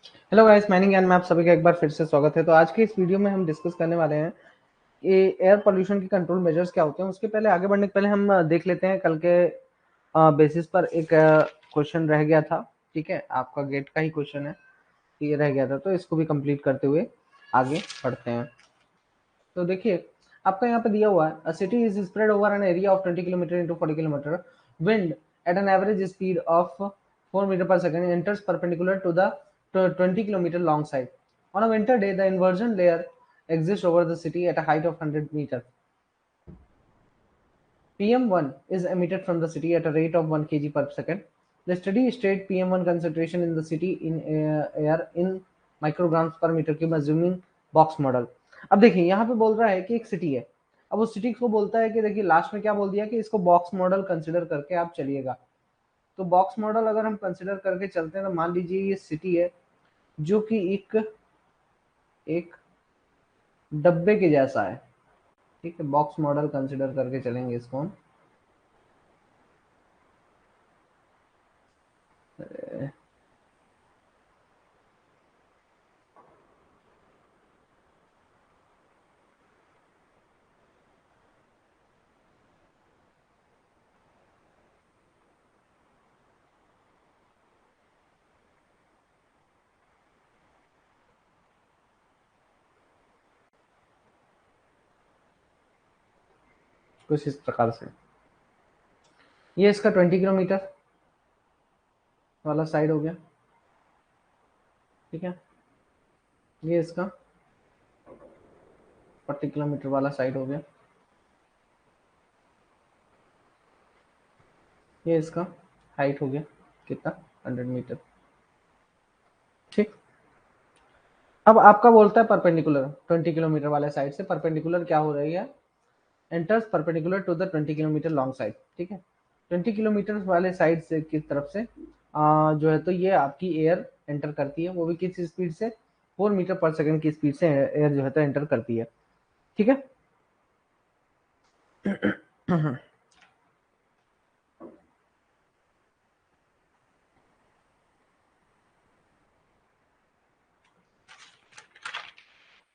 Hello guys, मैंने ज्ञान में आप सभी का एक बार फिर से स्वागत है। तो आज की इस वीडियो में हम डिस्कस करने वाले हैं कि एयर पोल्यूशन के कंट्रोल मेजर्स क्या होते हैं। उसके पहले आगे बढ़ने के पहले हम देख लेते हैं कल के बेसिस पर एक क्वेश्चन रह गया था। ठीक है, आपका गेट का ही क्वेश्चन है, ये रह गया था, तो इसको भी कंप्लीट करते हुए आगे बढ़ते हैं। तो देखिए, आपका यहाँ पे दिया हुआ है a city is spread over an area of 20 kilometre into 40 kilometre, wind at an average speed of 4 metre per second enters perpendicular to the 20 kilometer long side. On a winter day, the inversion layer exists over the city at a height of 100 meter. PM1 is emitted from the city at a rate of 1 kg per second. The steady state PM1 concentration in the city in air in micrograms per meter cube assuming box model. अब देखिए यहाँ पे बोल रहा है कि एक city है। अब उस सिटी को बोलता है कि देखिए लास्ट में क्या बोल दिया कि इसको बॉक्स मॉडल कंसिडर करके आप चलिएगा। तो बॉक्स मॉडल अगर हम कंसिडर करके चलते हैं तो मान लीजिए ये सिटी है जो कि एक एक डब्बे के जैसा है। ठीक है, बॉक्स मॉडल कंसिडर करके चलेंगे इसको हम। कुछ इस प्रकार से ये इसका 20 किलोमीटर वाला साइड हो गया। ठीक है, ये इसका 40 किलोमीटर वाला साइड हो गया। ये इसका हाइट हो गया कितना, 100 मीटर। ठीक, अब आपका बोलता है परपेंडिकुलर 20 किलोमीटर वाले साइड से परपेंडिकुलर क्या हो रही है, enters perpendicular to the 20 kilometre long side. ठीक है, 20 किलोमीटर वाले साइड से की तरफ से जो है तो ये आपकी एयर एंटर करती है, वो भी किस स्पीड से, 4 मीटर पर सेकंड की स्पीड से एयर जो है तो एंटर करती है। ठीक है,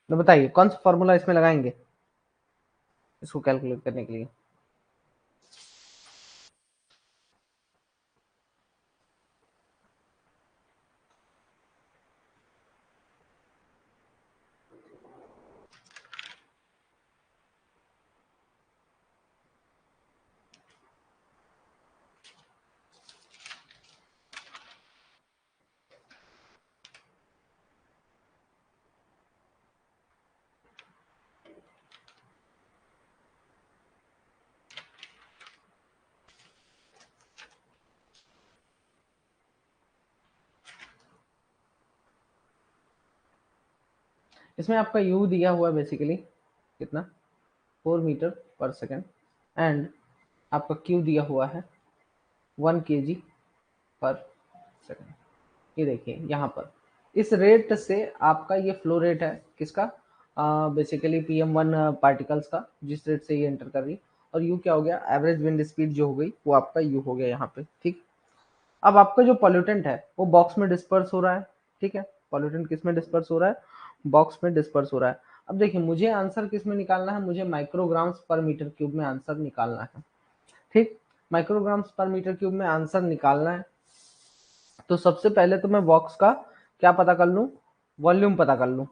तो बताइए कौन सा फॉर्मूला इसमें लगाएंगे इसको कैलकुलेट करने के लिए। इसमें आपका यू दिया हुआ है बेसिकली कितना, 4 मीटर पर सेकंड, एंड आपका क्यू दिया हुआ है 1 kg पर सेकंड। ये देखिए यहाँ पर इस रेट से आपका ये फ्लो रेट है किसका, बेसिकली PM1 पार्टिकल्स का, जिस रेट से ये एंटर कर रही। और यू क्या हो गया, एवरेज विंड स्पीड जो हो गई वो आपका यू हो गया यहाँ पे। ठीक, अब आपका जो पॉल्यूटेंट है वो बॉक्स में डिस्पर्स हो रहा है। ठीक है, पॉल्यूटेंट किस में डिस्पर्स हो रहा है, बॉक्स में डिस्पर्स हो रहा है। अब देखिए मुझे आंसर किस में निकालना है, मुझे माइक्रोग्राम्स पर मीटर क्यूब में आंसर निकालना है। ठीक, माइक्रोग्राम्स पर मीटर क्यूब में आंसर निकालना है। तो सबसे पहले तो मैं बॉक्स का क्या पता कर लूं, वॉल्यूम पता कर लूं।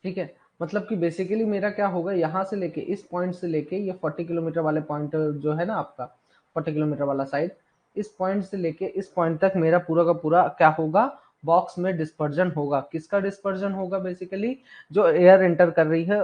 ठीक है, मतलब कि बेसिकली मेरा क्या होगा, यहाँ से लेके इस पॉइंट से लेके ये 40 किलोमीटर वाले पॉइंट जो है ना आपका 40 किलोमीटर वाला साइड, इस पॉइंट से लेके इस पॉइंट तक मेरा पूरा का पूरा क्या होगा, बॉक्स में डिस्पर्जन होगा। किसका डिस्पर्जन होगा, बेसिकली जो एयर एंटर कर रही है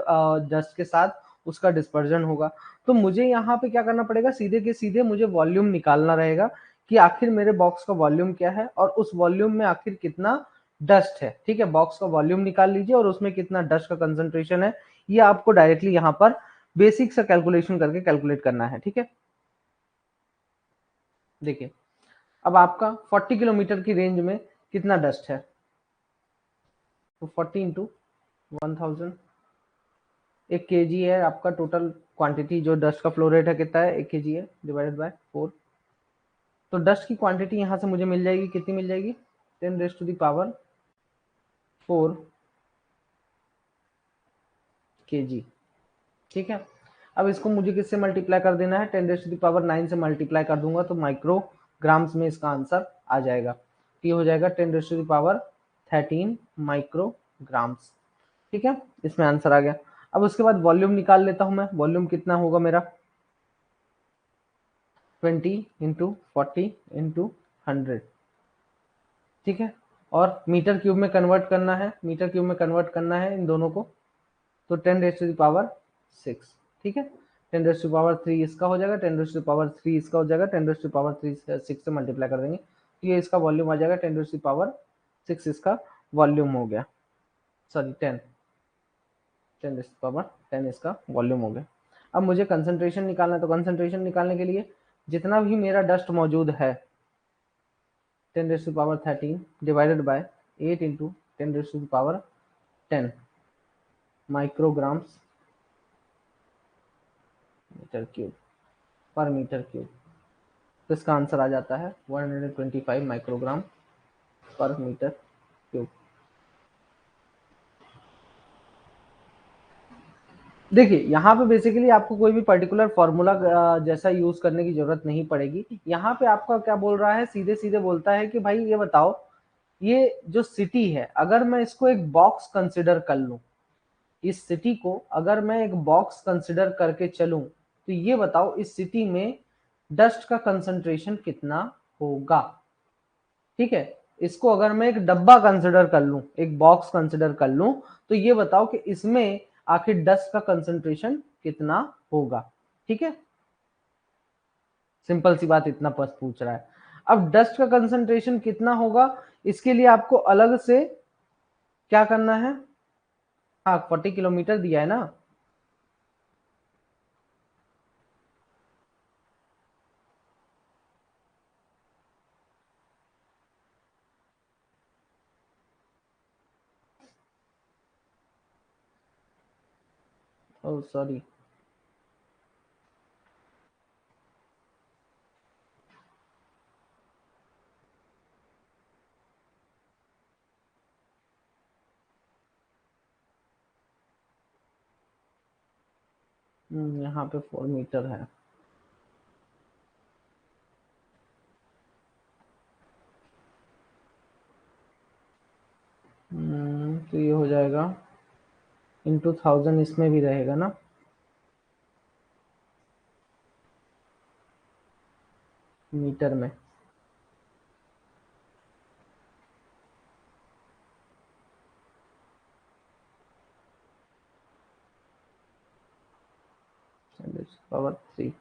डस्ट के साथ, उसका डिस्पर्जन होगा। तो मुझे यहाँ पे क्या करना पड़ेगा, सीधे के सीधे मुझे वॉल्यूम निकालना रहेगा कि आखिर मेरे बॉक्स का वॉल्यूम क्या है और उस वॉल्यूम में आखिर कितना डस्ट है। ठीक है, बॉक्स का वॉल्यूम निकाल लीजिए और उसमें कितना डस्ट का कंसंट्रेशन है, ये आपको डायरेक्टली यहाँ पर बेसिक सा कैलकुलेशन करके कैलकुलेट करना है। ठीक है, देखिए अब आपका 40 किलोमीटर की रेंज में कितना डस्ट है, तो 40 इंटू 1000, 1 kg है आपका टोटल क्वांटिटी, जो डस्ट का फ्लो रेट है कितना है, 1 kg है, डिवाइडेड बाय 4। तो डस्ट की क्वांटिटी यहाँ से मुझे मिल जाएगी, कितनी मिल जाएगी, 10⁴ kg। ठीक है, अब इसको मुझे किससे मल्टीप्लाई कर देना है, 10⁹ से मल्टीप्लाई कर दूंगा तो माइक्रोग्राम्स में इसका आंसर आ जाएगा। ये हो जाएगा 10⁻13 माइक्रोग्राम्स। ठीक है, इसमें आंसर आ गया। अब उसके बाद वॉल्यूम निकाल लेता हूं मैं, वॉल्यूम कितना होगा मेरा, 20 × 40 × 100। ठीक है, और मीटर क्यूब में कन्वर्ट करना है, मीटर क्यूब में कन्वर्ट करना है इन दोनों को, तो 10⁻6। ठीक है, 10⁻3 इसका हो जाएगा, 10⁻3 इसका हो जाएगा, 10⁻3 से 6 से मल्टीप्लाई कर देंगे तो ये इसका वॉल्यूम आ जाएगा, 10⁻6 इसका वॉल्यूम हो गया, सॉरी 10 इसका वॉल्यूम हो गया। अब मुझे कंसंट्रेशन निकालना है, तो कंसंट्रेशन निकालने के लिए जितना भी मेरा डस्ट मौजूद है 10⁻13 divided by 8 × 10⁻10 micrograms metre cube per metre cube, तो इसका आंसर आ जाता है 125 माइक्रोग्राम पर मीटर क्यूब। देखिए यहाँ पे बेसिकली आपको कोई भी पर्टिकुलर फॉर्मूला जैसा यूज करने की जरूरत नहीं पड़ेगी। यहाँ पे आपका क्या बोल रहा है, सीधे सीधे बोलता है कि भाई ये बताओ, ये जो सिटी है अगर मैं इसको एक बॉक्स कंसिडर कर लूं, इस सिटी को अगर मैं एक बॉक्स कंसिडर करके चलूं, तो ये बताओ इस सिटी में डस्ट का कंसंट्रेशन कितना होगा। ठीक है, इसको अगर मैं एक डब्बा कंसिडर कर लूं, एक बॉक्स कंसिडर कर लूं, तो ये बताओ कि इसमें आखिर डस्ट का कंसंट्रेशन कितना होगा। ठीक है, सिंपल सी बात, इतना बस पूछ रहा है। अब डस्ट का कंसंट्रेशन कितना होगा, इसके लिए आपको अलग से क्या करना है, हाँ 40 किलोमीटर दिया है ना, ओह सॉरी, यहाँ पे 4 मीटर है। तो ये हो जाएगा इंटू 1000, इसमें भी रहेगा ना, मीटर में।10⁻3,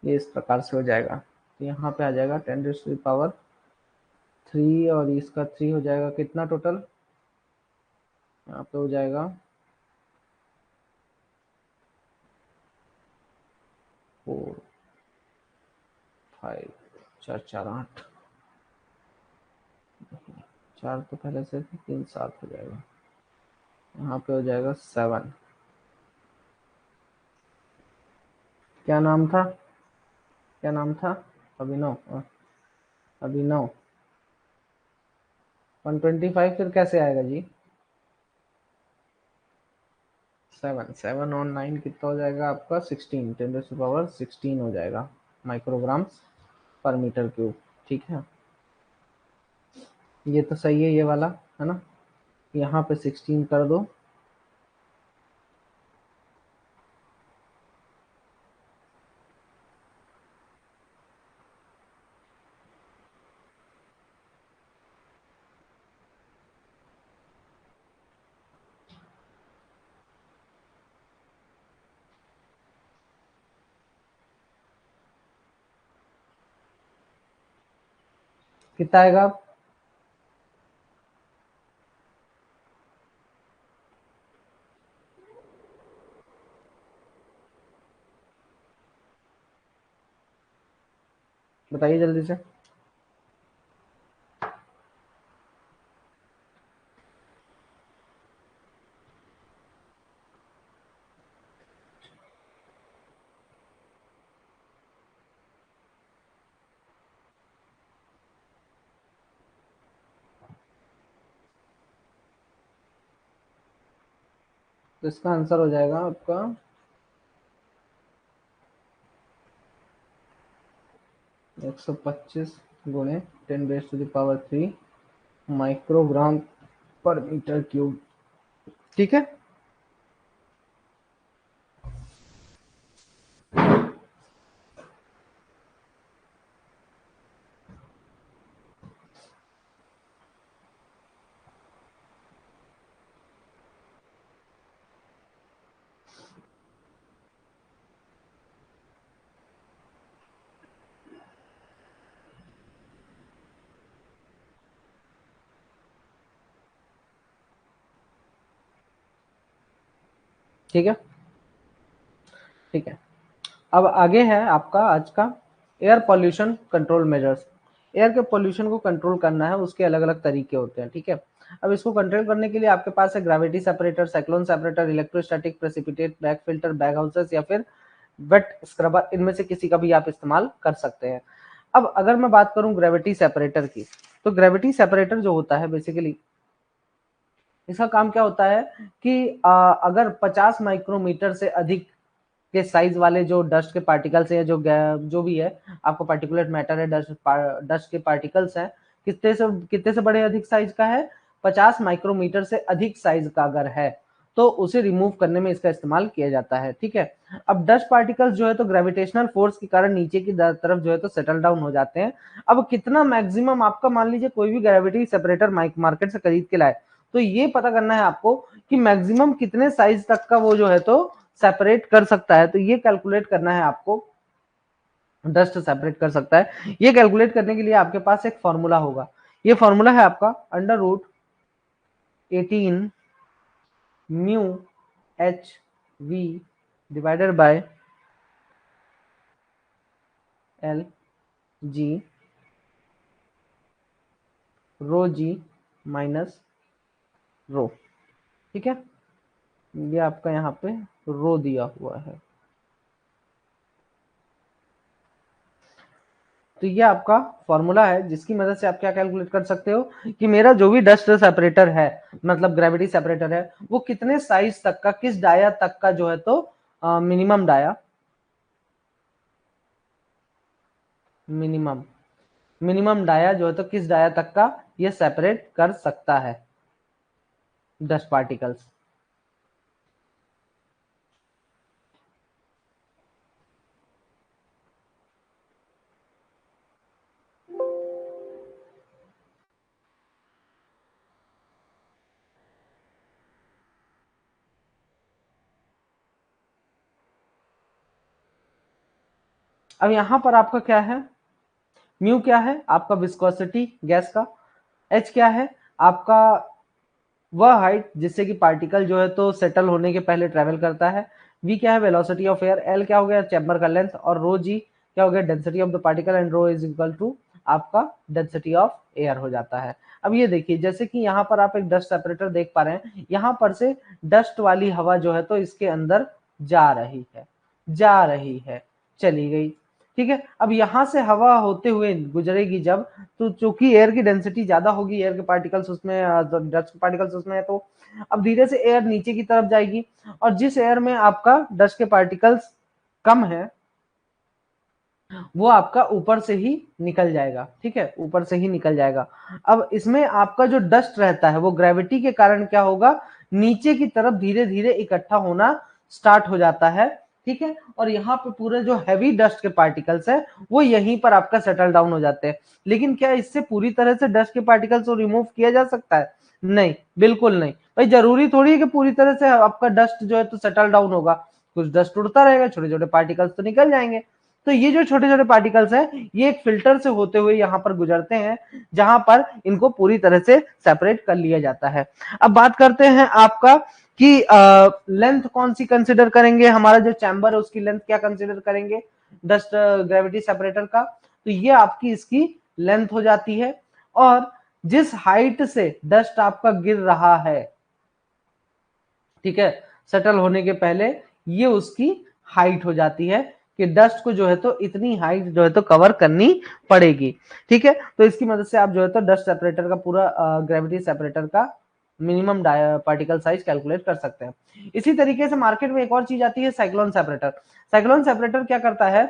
ये इस प्रकार से हो जाएगा। तो यहाँ पे आ जाएगा 10⁻3 और इसका 3 हो जाएगा कितना टोटल, यहाँ पे हो जाएगा 4 5 4 4 8, 4 तो पहले से 3 7 हो जाएगा, यहाँ पे हो जाएगा 7। क्या नाम था, क्या नाम था, अभिनव, अभिनव। 125 फिर कैसे आएगा जी, 7 7 और 9 कितना हो जाएगा आपका 16, 10⁻16 हो जाएगा माइक्रोग्राम पर मीटर क्यूब। ठीक है, ये तो सही है ये वाला, है ना, यहाँ पे 16 कर दो, कितना आएगा, बताइए जल्दी से। तो इसका आंसर हो जाएगा आपका 125 गुणे 10⁻³ माइक्रोग्राम पर मीटर क्यूब। ठीक है, ठीक है, ठीक है। अब आगे है आपका आज का air pollution control measures. Air के पॉल्यूशन को कंट्रोल करना है, उसके अलग अलग तरीके होते हैं। ठीक है, अब इसको कंट्रोल करने के लिए आपके पास है gravity separator, cyclone separator, electrostatic precipitate, bag filter, bag houses या फिर वेट स्क्रबर। इनमें से किसी का भी आप इस्तेमाल कर सकते हैं। अब अगर मैं बात करूं ग्रेविटी सेपरेटर की, तो ग्रेविटी सेपरेटर जो होता है बेसिकली इसका काम क्या होता है कि अगर 50 माइक्रोमीटर से अधिक के साइज वाले जो डस्ट के पार्टिकल्स है, जो भी है आपको पार्टिकुलेट मैटर है, डस्ट के पार्टिकल्स हैं, कितने से बड़े अधिक साइज का है, 50 माइक्रोमीटर से अधिक साइज का अगर है तो उसे रिमूव करने में इसका इस्तेमाल किया जाता है। ठीक है, अब डस्ट पार्टिकल्स जो है तो ग्रेविटेशनल फोर्स के कारण नीचे की तरफ जो है तो सेटल डाउन हो जाते हैं। अब कितना मैक्सिमम आपका, मान लीजिए कोई भी ग्रेविटी सेपरेटर मार्केट से खरीद के लाए, तो ये पता करना है आपको कि मैक्सिमम कितने साइज तक का वो जो है तो सेपरेट कर सकता है। तो ये कैलकुलेट करना है आपको, डस्ट सेपरेट कर सकता है। ये कैलकुलेट करने के लिए आपके पास एक फॉर्मूला होगा। ये फॉर्मूला है आपका √18 mu H V divided by L G rho G minus rho. ठीक है, ये आपका यहाँ पे रो दिया हुआ है। तो ये आपका फॉर्मूला है जिसकी मदद से आप क्या कैलकुलेट कर सकते हो कि मेरा जो भी डस्ट सेपरेटर है, मतलब ग्रेविटी सेपरेटर है, वो कितने साइज तक का, किस डाया तक का जो है तो मिनिमम डाया, मिनिमम डाया जो है तो किस डाया तक का ये सेपरेट कर सकता है डस्ट पार्टिकल्स। अब यहां पर आपका क्या है, म्यू क्या है आपका विस्कोसिटी गैस का, एच क्या है आपका वह हाइट जिससे कि पार्टिकल जो है तो सेटल होने के पहले ट्रेवल करता है, वी क्या है वेलोसिटी ऑफ एयर, एल क्या हो गया चैम्बर का लेंथ, और रो जी क्या हो गया density of the particle, and rho is equal to आपका डेंसिटी ऑफ एयर हो जाता है। अब ये देखिए जैसे कि यहाँ पर आप एक डस्ट सेपरेटर देख पा रहे हैं, यहाँ पर से डस्ट वाली हवा जो है तो इसके अंदर जा रही है, चली गई। ठीक है, अब यहां से हवा होते हुए गुजरेगी जब, तो चूंकि एयर की डेंसिटी ज्यादा होगी, एयर के पार्टिकल्स उसमें, डस्ट पार्टिकल्स उसमें है, तो अब धीरे से एयर नीचे की तरफ जाएगी, और जिस एयर में आपका डस्ट के पार्टिकल्स कम है वो आपका ऊपर से ही निकल जाएगा। ठीक है, ऊपर से ही निकल जाएगा। अब इसमें आपका जो डस्ट रहता है वो ग्रेविटी के कारण क्या होगा, नीचे की तरफ धीरे धीरे इकट्ठा होना स्टार्ट हो जाता है। ठीक है, और यहाँ पे पूरे जो हैवी डस्ट के पार्टिकल्स है वो यहीं पर आपका सेटल डाउन हो जाते हैं। लेकिन क्या इससे पूरी तरह से डस्ट के पार्टिकल्स को रिमूव किया जा सकता है? नहीं, बिल्कुल नहीं भाई। जरूरी थोड़ी है कि पूरी तरह से आपका डस्ट जो है तो सेटल डाउन होगा, कुछ डस्ट उड़ता रहेगा, छोटे छोटे पार्टिकल्स तो निकल जाएंगे। तो ये जो छोटे छोटे पार्टिकल्स हैं ये एक फिल्टर से होते हुए यहाँ पर गुजरते हैं, जहां पर इनको पूरी तरह से सेपरेट कर लिया जाता है। अब बात करते हैं आपका कि लेंथ कौन सी कंसिडर करेंगे, हमारा जो चैम्बर है उसकी लेंथ क्या कंसिडर करेंगे डस्ट ग्रेविटी सेपरेटर का, तो ये आपकी इसकी लेंथ हो जाती है। और जिस हाइट से डस्ट आपका गिर रहा है, ठीक है, सेटल होने के पहले, ये उसकी हाइट हो जाती है कि डस्ट को जो है तो इतनी हाइट जो है तो कवर करनी पड़ेगी। ठीक है, तो इसकी मदद से आप जो है तो डस्ट सेपरेटर का पूरा ग्रेविटी सेपरेटर का मिनिमम पार्टिकल साइज कैलकुलेट कर सकते हैं। इसी तरीके से मार्केट में एक और चीज आती है साइक्लोन सेपरेटर। साइक्लोन सेपरेटर क्या करता है,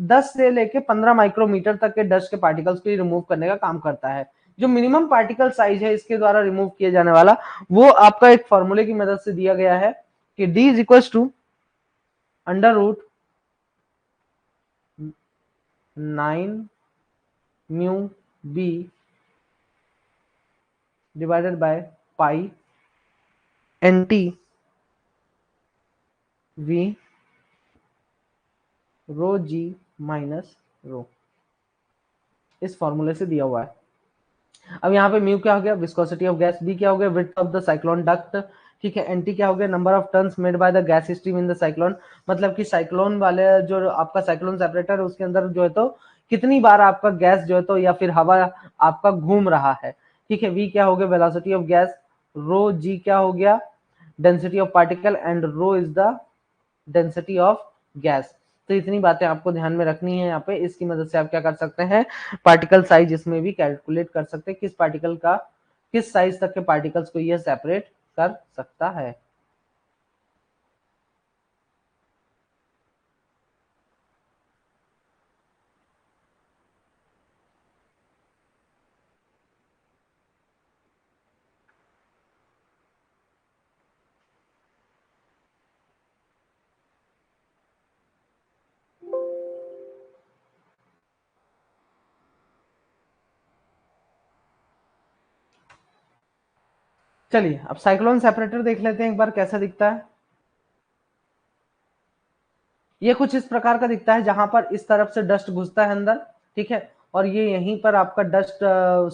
10 से लेके 15 माइक्रोमीटर तक के डस्ट के पार्टिकल्स को रिमूव करने का काम करता है। जो मिनिमम पार्टिकल साइज है इसके द्वारा रिमूव किए जाने वाला, वो आपका एक फॉर्मूले की मदद से दिया गया है कि D is equal to under root 9 mu B divided by pi N T V rho G minus rho, इस फॉर्मूले से दिया हुआ है। अब यहाँ पे म्यू क्या हो गया, विस्कोसिटी ऑफ गैस, बी क्या हो गया, width of the cyclone duct, ठीक है, एनटी क्या हो गया, number of turns made by the gas stream in the cyclone, मतलब कि साइक्लोन वाले जो आपका साइक्लोन सेपरेटर है उसके अंदर जो है तो कितनी बार आपका गैस जो है तो या फिर हवा आपका घूम रहा है, ठीक है। वी क्या हो गया, velocity of gas, rho G क्या हो गया, density of particle, and rho is the density of gas. तो इतनी बातें आपको ध्यान में रखनी है यहाँ पे। इसकी मदद से आप क्या कर सकते हैं, पार्टिकल साइज इसमें भी कैलकुलेट कर सकते हैं, किस पार्टिकल का किस साइज तक के पार्टिकल्स को यह सेपरेट कर सकता है। चलिए अब साइक्लोन सेपरेटर देख लेते हैं एक बार कैसा दिखता है। ये कुछ इस प्रकार का दिखता है, जहां पर इस तरफ से डस्ट घुसता है अंदर, ठीक है, और ये यहीं पर आपका डस्ट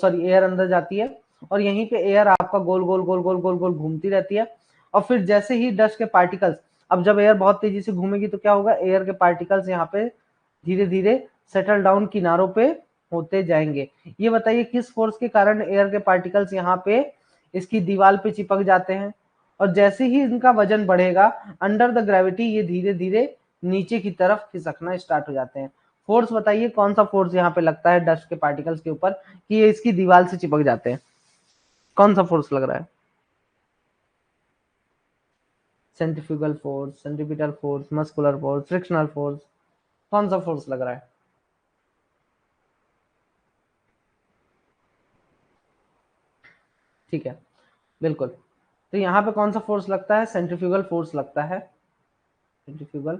सॉरी एयर अंदर जाती है, और यहीं पे एयर आपका गोल गोल गोल गोल गोल गोल घूमती रहती है। और फिर जैसे ही डस्ट के पार्टिकल्स, अब जब एयर बहुत तेजी से घूमेगी तो क्या होगा, एयर के पार्टिकल्स यहाँ पे धीरे धीरे सेटल डाउन किनारों पे होते जाएंगे। ये बताइए किस फोर्स के कारण एयर के पार्टिकल्स यहाँ पे इसकी दीवार पे चिपक जाते हैं, और जैसे ही इनका वजन बढ़ेगा अंडर द ग्रेविटी ये धीरे धीरे नीचे की तरफ खिसकना स्टार्ट हो जाते हैं। फोर्स बताइए कौन सा फोर्स यहाँ पे लगता है डस्ट के पार्टिकल्स के ऊपर कि ये इसकी दीवार से चिपक जाते हैं, कौन सा फोर्स लग रहा है? Centrifugal force, centripetal force, muscular force, frictional force, कौन सा फोर्स लग रहा है? ठीक है, बिल्कुल। तो यहाँ पे कौन सा फोर्स लगता है, सेंट्रीफ्यूगल फोर्स लगता है, सेंट्रीफ्यूगल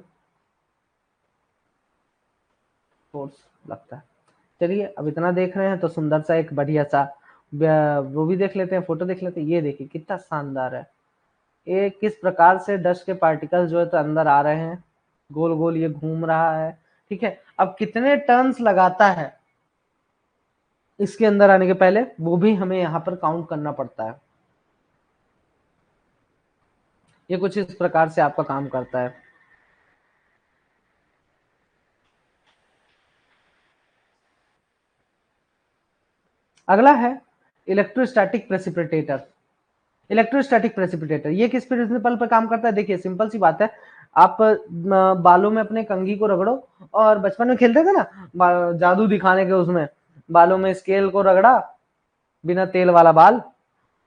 फोर्स लगता है। चलिए अब इतना देख रहे हैं तो सुंदर सा एक बढ़िया सा वो भी देख लेते हैं, फोटो देख लेते हैं। ये देखिए कितना शानदार है, ये किस प्रकार से डस्ट के पार्टिकल्स जो है तो अंदर आ रहे हैं, गोल गोल ये घूम रहा है, ठीक है। अब कितने टर्न्स लगाता है इसके अंदर आने के पहले, वो भी हमें यहाँ पर काउंट करना पड़ता है। ये कुछ इस प्रकार से आपका काम करता है। अगला है इलेक्ट्रोस्टैटिक प्रेसिपिटेटर। इलेक्ट्रोस्टैटिक प्रेसिपिटेटर ये किस प्रिंसिपल पर काम करता है, देखिए सिंपल सी बात है। आप बालों में अपने कंघी को रगड़ो, और बचपन में खेलते थे ना जादू दिखाने के, उसमें बालों में स्केल को रगड़ा बिना तेल वाला बाल,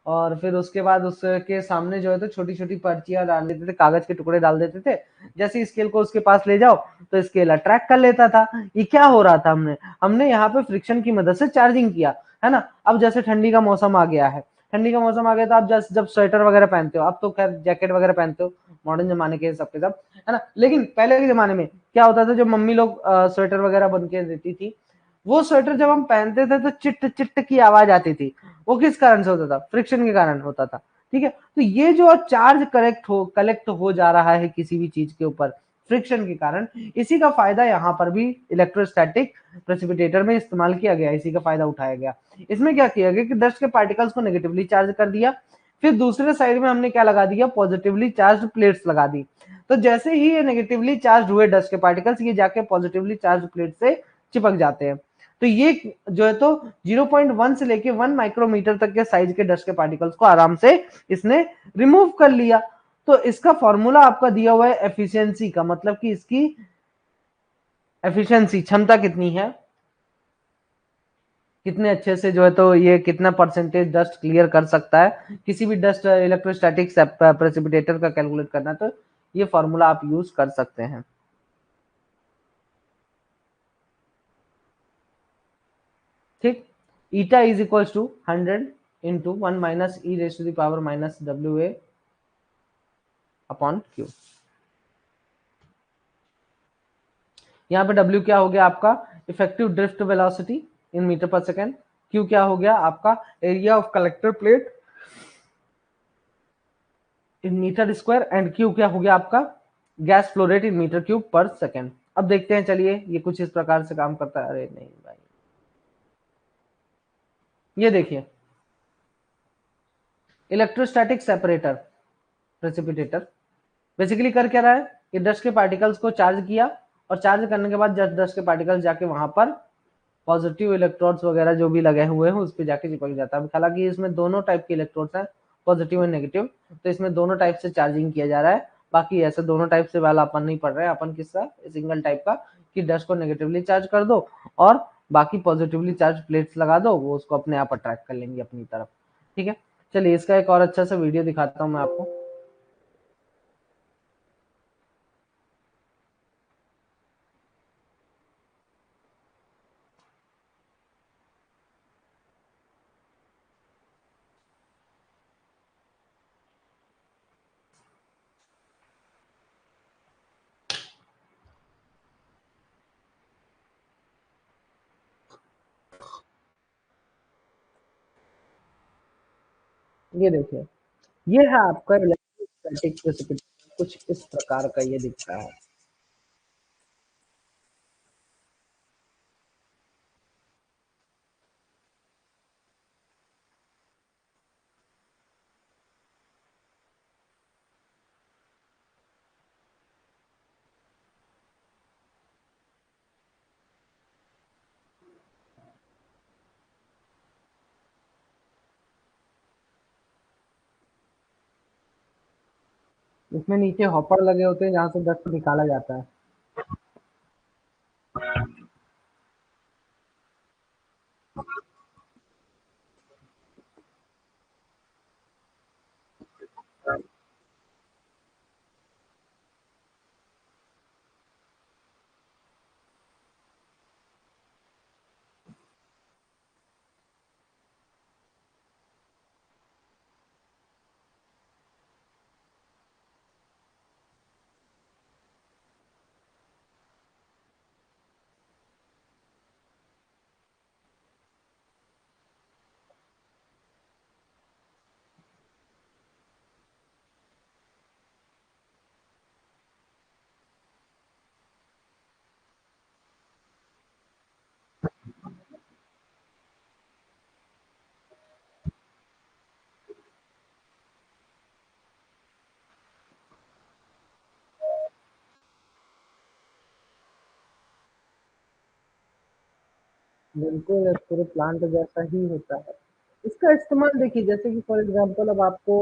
और फिर उसके बाद उसके सामने जो है तो छोटी छोटी पर्चियां डाल देते थे, कागज के टुकड़े डाल देते थे। जैसे स्केल को उसके पास ले जाओ तो स्केल अट्रैक्ट कर लेता था। ये क्या हो रहा था, हमने हमने यहाँ पे फ्रिक्शन की मदद से चार्जिंग किया, है ना। अब जैसे ठंडी का मौसम आ गया है, ठंडी का मौसम आ गया तो आप जब स्वेटर वगैरह पहनते हो, अब तो खैर जैकेट वगैरह पहनते हो मॉडर्न जमाने के सबके सब, है ना। लेकिन पहले के जमाने में क्या होता था, जो मम्मी लोग स्वेटर वगैरह बन के देती थी, वो स्वेटर जब हम पहनते थे तो चिट चिट की आवाज आती थी। वो किस कारण से होता था, फ्रिक्शन के कारण होता था, ठीक है। तो ये जो चार्ज कलेक्ट हो जा रहा है किसी भी चीज के ऊपर फ्रिक्शन के कारण, इसी का फायदा यहाँ पर भी इलेक्ट्रोस्टैटिक प्रेसिपिटेटर में इस्तेमाल किया गया, इसी का फायदा उठाया गया। इसमें क्या किया गया कि डस्ट के पार्टिकल्स को नेगेटिवली चार्ज कर दिया, फिर दूसरे साइड में हमने क्या लगा दिया, पॉजिटिवली चार्ज प्लेट्स लगा दी। तो जैसे ही ये नेगेटिवली चार्ज हुए डस्ट के पार्टिकल्स, ये जाके पॉजिटिवली चार्ज प्लेट से चिपक जाते हैं। तो ये जो है तो 0.1 से लेके 1 माइक्रोमीटर तक के साइज के डस्ट के पार्टिकल्स को आराम से इसने रिमूव कर लिया। तो इसका फॉर्मूला आपका दिया हुआ है एफिशिएंसी का, मतलब कि इसकी एफिशिएंसी क्षमता कितनी है, कितने अच्छे से जो है तो ये कितना परसेंटेज डस्ट क्लियर कर सकता है, किसी भी डस्ट इलेक्ट्रोस्टैटिक प्रेसिपिटेटर का कैलकुलेट करना, तो ये फॉर्मूला आप यूज कर सकते हैं। ठीक, eta is equal to 100 into 1 minus e raise to the power minus W A upon Q. यहाँ पे W क्या हो गया आपका effective drift velocity in metre per second, Q क्या हो गया आपका area of collector plate in metre square, and Q क्या हो गया आपका gas flow rate in metre cube per second. अब देखते हैं, चलिए ये कुछ इस प्रकार से काम करता है। अरे नहीं भाई, ये देखिए इलेक्ट्रोस्टैटिक सेपरेटर प्रेसिपिटेटर बेसिकली कर क्या रहा है, ये डस्ट के पार्टिकल्स को चार्ज किया, और चार्ज करने के बाद जब डस्ट के पार्टिकल्स जाके वहां पर पॉजिटिव इलेक्ट्रोड्स वगैरह जो भी लगे हुए हैं उस पर जाके चिपक जाता है। हालांकि इसमें दोनों टाइप के इलेक्ट्रोड्स हैं, पॉजिटिव एंड नेगेटिव, तो इसमें दोनों टाइप से चार्जिंग किया जा रहा है। बाकी ऐसे दोनों टाइप से वाला अपन नहीं पढ़ रहे हैं, अपन किसका सिंगल टाइप का कि डस्ट को नेगेटिवली चार्ज कर दो और बाकी पॉजिटिवली चार्ज प्लेट्स लगा दो, वो उसको अपने आप अट्रैक्ट कर लेंगे अपनी तरफ। ठीक है, चलिए इसका एक और अच्छा सा वीडियो दिखाता हूँ मैं आपको। ये देखिए, ये है आपका इलेक्ट्रोस्टैटिक प्रेसिपिटेशन, कुछ इस प्रकार का ये दिखता है। इसमें नीचे हॉपर लगे होते हैं जहाँ से डस्ट निकाला जाता है। बिल्कुल पूरे प्लांट जैसा ही होता है। इसका इस्तेमाल देखिए, जैसे कि फॉर एग्जांपल अब आपको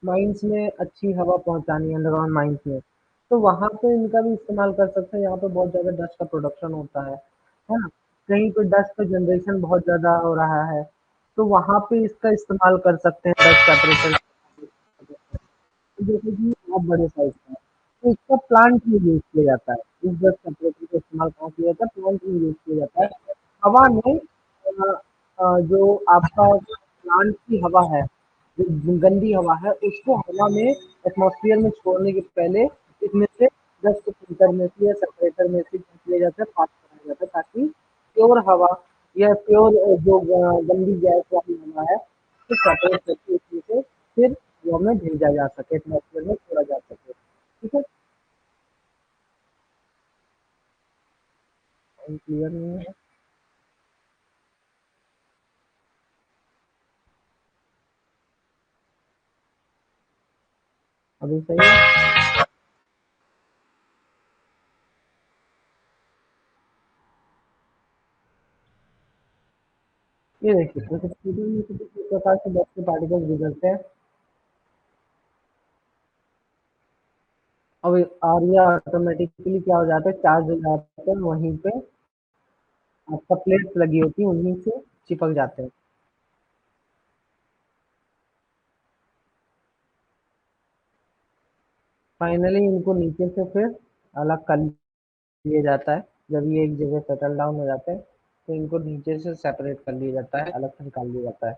माइंस में अच्छी हवा पहुंचानी है, अंडरग्राउंड माइंस में, तो वहां पे इनका भी इस्तेमाल कर सकते हैं। यहाँ पे बहुत ज्यादा डस्ट का प्रोडक्शन होता है ना, कहीं पे डस्ट का जनरेशन बहुत ज्यादा हो रहा है, तो वहां पे इसका इस्तेमाल कर सकते हैं डस्ट सेपरेशन। जैसे कि बहुत बड़े साइज का है, तो इसका प्लांट में यूज किया जाता है। इस डस्ट सेपरेटर का इस्तेमाल कहाँ किया जाता है, प्लांट में यूज किया जाता है। हवा में जो आपका प्लांट की हवा है, जो गंदी हवा है, उसको हवा में एटमॉस्फेयर में छोड़ने के पहले इसमें से डस्ट फिल्टर में से या सेपरेटर में से किया जाता है, पास कराया जाता है, ताकि प्योर हवा या प्योर जो गंदी गैस वाली हवा है तो सेपरेट करके उसमें से फिर हवा में भेजा जा सके, एटमॉस्फेयर में छोड़ा जा सके। ठीक है, क्लियर नहीं है अभी, सही है। ये देखिए जैसे कंप्यूटर में से किस प्रकार से डस्ट के पार्टिकल्स गुजरते हैं। अब और ये ऑटोमेटिकली क्या हो जाता है, चार्ज हो जाता है वहीं पे आपका प्लेट्स लगी होती है, उन्हीं से चिपक जाते हैं। फाइनली इनको नीचे से फिर अलग कर लिया जाता है। जब ये एक जगह सेटल डाउन हो जाते हैं तो इनको नीचे से सेपरेट कर लिया जाता है, अलग से निकाल लिया जाता है।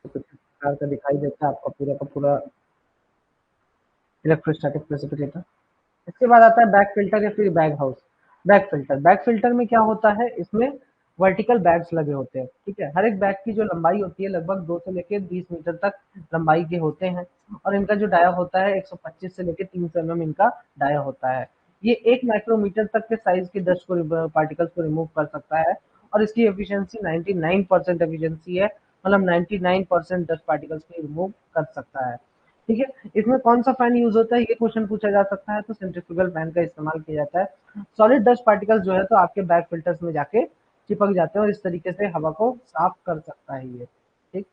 तो कुछ इस प्रकार का दिखाई देता है आपका पूरा का पूरा इलेक्ट्रोस्टैटिक प्रेसिपिटेटर। इसके बाद आता है बैक फिल्टर या फिर बैग हाउस। बैक फिल्टर में क्या होता है, इसमें वर्टिकल बैग्स लगे होते हैं, ठीक है। हर एक बैग की जो लंबाई होती है लगभग 2 से लेके 20 मीटर तक लंबाई के होते हैं, और इनका जो डाया होता है 125 से लेके 300 इनका डाया होता है। ये 1 माइक्रोमीटर तक के साइज के डस्ट को पार्टिकल्स को रिमूव कर सकता है, और इसकी एफिशिएंसी 99% एफिशिएंसी है, मतलब 99% डस्ट पार्टिकल्स को रिमूव कर सकता है। ठीक है, इसमें कौन सा फैन यूज होता है, ये क्वेश्चन पूछा जा सकता है, तो सेंट्रीफ्यूगल फैन का इस्तेमाल किया जाता है। सॉलिड डस्ट पार्टिकल्स जो है तो आपके बैग फिल्टर्स में जाके चिपक जाते हैं, और इस तरीके से हवा को साफ कर सकता है ये। ठीक,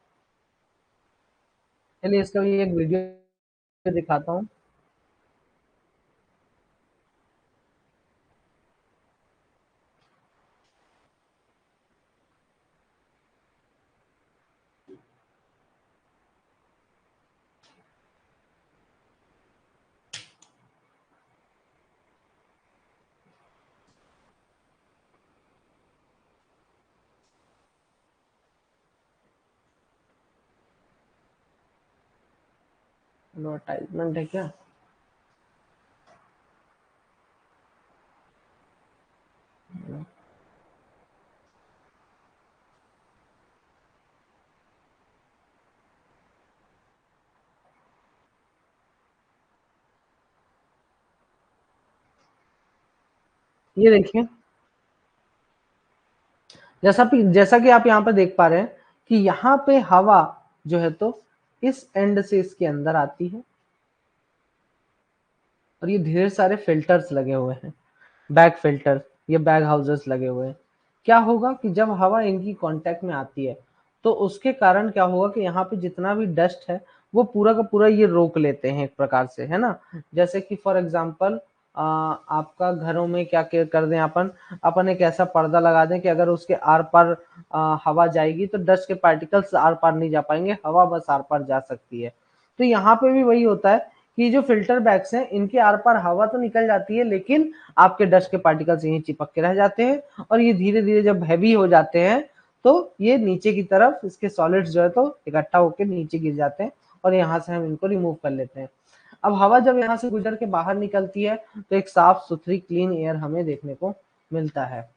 चलिए इसका भी एक वीडियो दिखाता हूँ। एडवर्टाइजमेंट है क्या? ये देखिए, जैसा कि आप यहाँ पे देख पा रहे हैं कि यहाँ पे हवा जो है तो इस एंड से इसके अंदर आती है, और ये ढेर सारे फिल्टर्स लगे हुए हैं, बैग फिल्टर, ये बैग हाउसेस लगे हुए हैं। क्या होगा कि जब हवा इनकी कांटेक्ट में आती है तो उसके कारण क्या होगा कि यहाँ पे जितना भी डस्ट है वो पूरा का पूरा ये रोक लेते हैं एक प्रकार से, है ना। जैसे कि फॉर एग्जांपल आपका घरों में क्या कर दें, अपन अपन एक ऐसा पर्दा लगा दें कि अगर उसके आर पार हवा जाएगी तो डस्ट के पार्टिकल्स आर पार नहीं जा पाएंगे, हवा बस आर पार जा सकती है। तो यहाँ पे भी वही होता है कि जो फिल्टर बैग्स हैं इनके आर पार हवा तो निकल जाती है, लेकिन आपके डस्ट के पार्टिकल्स यहीं चिपक के रह जाते हैं, और ये धीरे धीरे जब हैवी हो जाते हैं तो ये नीचे की तरफ इसके सॉलिड्स जो है तो इकट्ठा होकर नीचे गिर जाते हैं, और यहाँ से हम इनको रिमूव कर लेते हैं। अब हवा जब यहाँ से गुजर के बाहर निकलती है तो एक साफ सुथरी क्लीन एयर हमें देखने को मिलता है।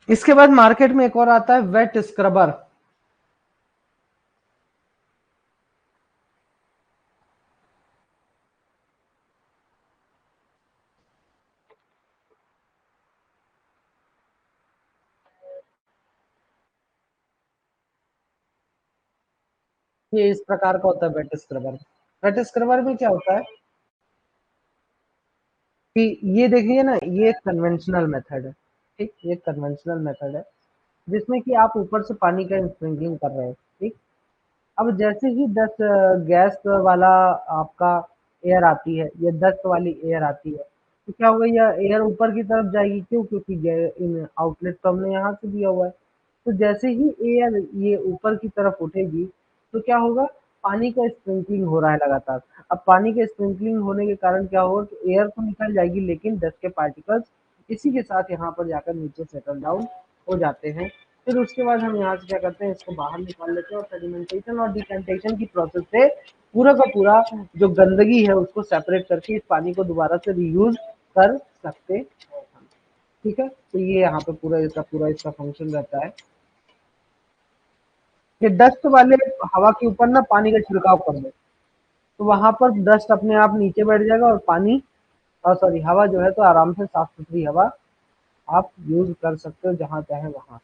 इसके बाद मार्केट में एक और आता है वेट स्क्रबर। ये इस प्रकार का होता है वेट स्क्रबर। वेट स्क्रबर में क्या होता है कि ये देखिए ना, ये कन्वेंशनल मेथड है, ठीक, ये कन्वेंशनल मेथड है जिसमें कि आप ऊपर से पानी का स्प्रिंकलिंग कर रहे हैं, ठीक। अब जैसे ही 10 गैस वाला आपका एयर आती है या डस्ट वाली एयर आती है, तो क्या होगा, यह एयर ऊपर की तरफ जाएगी, क्यों, क्योंकि इन आउटलेट तो हमने यहाँ से दिया हुआ है। तो जैसे ही एयर ये ऊपर की तरफ उठेगी तो क्या होगा, पानी का स्प्रिंकलिंग हो रहा है लगातार। अब पानी के स्प्रिंकलिंग होने के कारण क्या होगा कि एयर तो निकल जाएगी, लेकिन डस्ट के पार्टिकल्स इसी के साथ यहाँ पर जाकर नीचे सेटल डाउन हो जाते हैं। फिर उसके बाद हम यहाँ से क्या करते हैं, इसको बाहर निकाल लेते हैं, और सेडिमेंटेशन और डिकैंटेशन की प्रोसेस से पूरा का पूरा जो गंदगी है उसको सेपरेट करके इस पानी को दोबारा से रीयूज कर सकते हैं। ठीक है, तो ये यहाँ पे पूरा इसका फंक्शन रहता है कि डस्ट वाले हवा के ऊपर ना पानी का छिड़काव कर दो, तो वहां पर डस्ट अपने आप नीचे बैठ जाएगा और पानी और सॉरी हवा जो है तो आराम से साफ सुथरी हवा आप यूज कर सकते हो जहां चाहे वहां।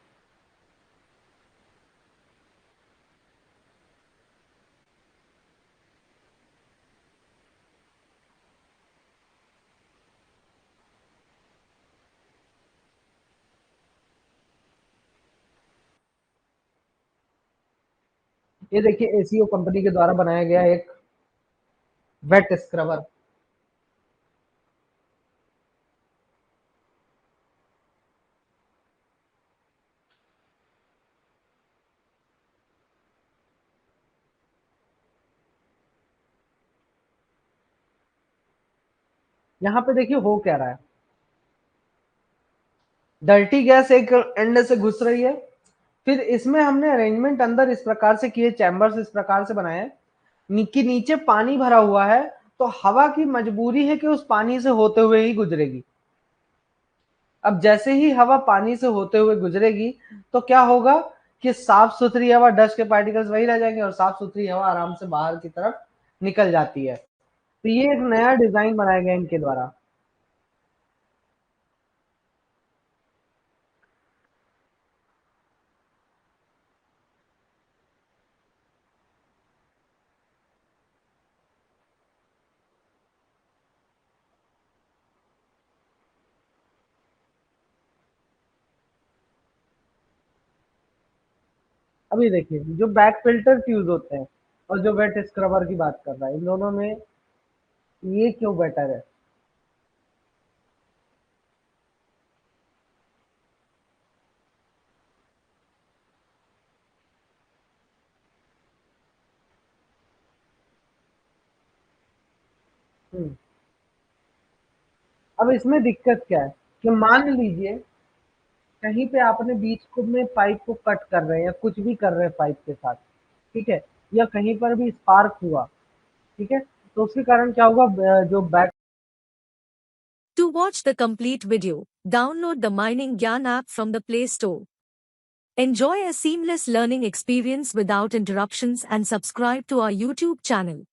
ये देखिए एसीओ कंपनी के द्वारा बनाया गया एक वेट स्क्रबर। यहाँ पे देखिए हो क्या रहा है, डर्टी गैस एक एंड से घुस रही है, फिर इसमें हमने अरेंजमेंट अंदर इस प्रकार से किए, चैम्बर्स इस प्रकार से बनाए कि नीचे पानी भरा हुआ है, तो हवा की मजबूरी है कि उस पानी से होते हुए ही गुजरेगी। अब जैसे ही हवा पानी से होते हुए गुजरेगी तो क्या होगा कि साफ सुथरी हवा, डस्ट के पार्टिकल्स वही रह जाएंगे और साफ सुथरी हवा आराम से बाहर की तरफ निकल जाती है। तो ये एक नया डिजाइन बनाया गया इनके द्वारा। अभी देखिए जो बैक फिल्टर यूज होते हैं और जो वेट स्क्रबर की बात कर रहा है, इन दोनों में ये क्यों बेटर है? हम्म, अब इसमें दिक्कत क्या है कि मान लीजिए कहीं पे आपने बीच को में पाइप को कट कर रहे हैं या कुछ भी कर रहे हैं पाइप के साथ, ठीक है, या कहीं पर भी स्पार्क हुआ, ठीक है, तो उसके कारण क्या होगा, जो back. To watch the complete video, download the Mining Gyan app from the Play Store. Enjoy a seamless learning experience without interruptions and subscribe to our YouTube channel.